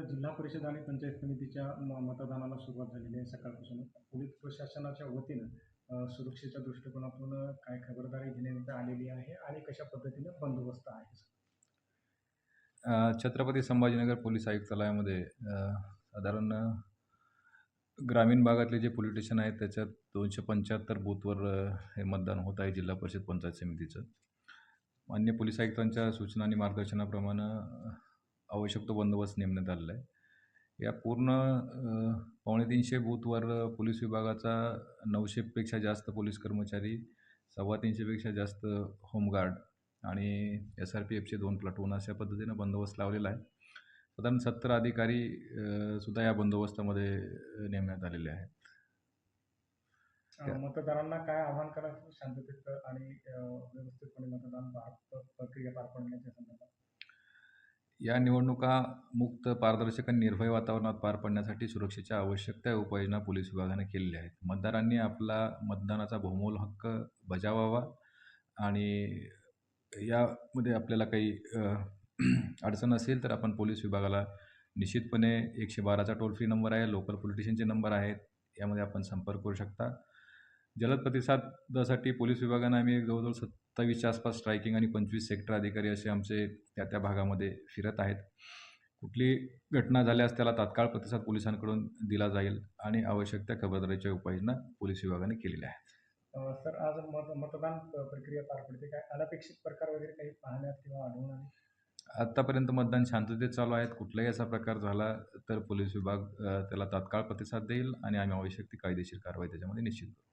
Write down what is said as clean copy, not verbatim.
जिल्हा परिषद आणि पंचायत समितीच्या मतदानाला सुरुवात झालेली आहे सकाळपासूनच. पोलीस प्रशासनाच्या वतीनं सुरक्षेच्या दृष्टिकोनातून काय खबरदारी घेण्यात आलेली आहे आणि कशा पद्धतीने बंदोबस्त आहे? छत्रपती संभाजीनगर पोलीस आयुक्तालयामध्ये साधारण ग्रामीण भागातले जे पोलीस स्टेशन आहेत त्याच्यात 275 बूथवर हे मतदान होत आहे जिल्हा परिषद पंचायत समितीचं. माननीय पोलीस आयुक्तांच्या सूचना आणि मार्गदर्शनाप्रमाणे आवश्यक तो बंदोबस्त नेमण्यात आलेला आहे. या पूर्ण 350 बूथवर पोलीस विभागाचा 900पेक्षा जास्त पोलीस कर्मचारी, 350पेक्षा जास्त होमगार्ड आणि SRPFचे 2 प्लाटून अशा पद्धतीनं बंदोबस्त लावलेला आहे. साधारण 70 अधिकारी सुद्धा या बंदोबस्तामध्ये नेमण्यात आलेले आहेत. मतदारांना काय आव्हान करायचं शांततेत आणि व्यवस्थितपणे मतदान प्रक्रिया पार पाडण्याच्या संदर्भात? या निवडणुका मुक्त, पारदर्शक आणि निर्भय वातावरणात पार पाडण्यासाठी सुरक्षेच्या आवश्यक त्या उपाययोजना पोलीस विभागाने केलेल्या आहेत. मतदारांनी आपला मतदानाचा बहुमोल हक्क बजावावा आणि यामध्ये आपल्याला काही अडचण असेल तर आपण पोलीस विभागाला निश्चितपणे 112चा टोल फ्री नंबर आहे, लोकल पोलीस स्टेशनचे नंबर आहेत, यामध्ये आपण संपर्क करू शकता. जलद प्रतिसादासाठी पोलीस विभागानं आम्ही जवळजवळ 27च्या आसपास स्ट्रायकिंग आणि 25 सेक्टर अधिकारी असे आमचे त्या भागामध्ये फिरत आहेत. कुठली घटना झाल्यास त्याला तात्काळ प्रतिसाद पोलिसांकडून दिला जाईल आणि आवश्यक त्या खबरदारीच्या उपाययोजना पोलीस विभागाने केलेल्या आहेत. सर, आज मतदान प्रक्रिया पार पडते. काय अनपेक्षित प्रकार वगैरे काही पाहण्यात किंवा आढळून आले? आत्तापर्यंत मतदान शांततेत चालू आहेत. कुठलाही असा प्रकार झाला तर पोलीस विभाग त्याला तात्काळ प्रतिसाद देईल आणि आम्ही आवश्यक ती कायदेशीर कारवाई त्याच्यामध्ये निश्चित करू.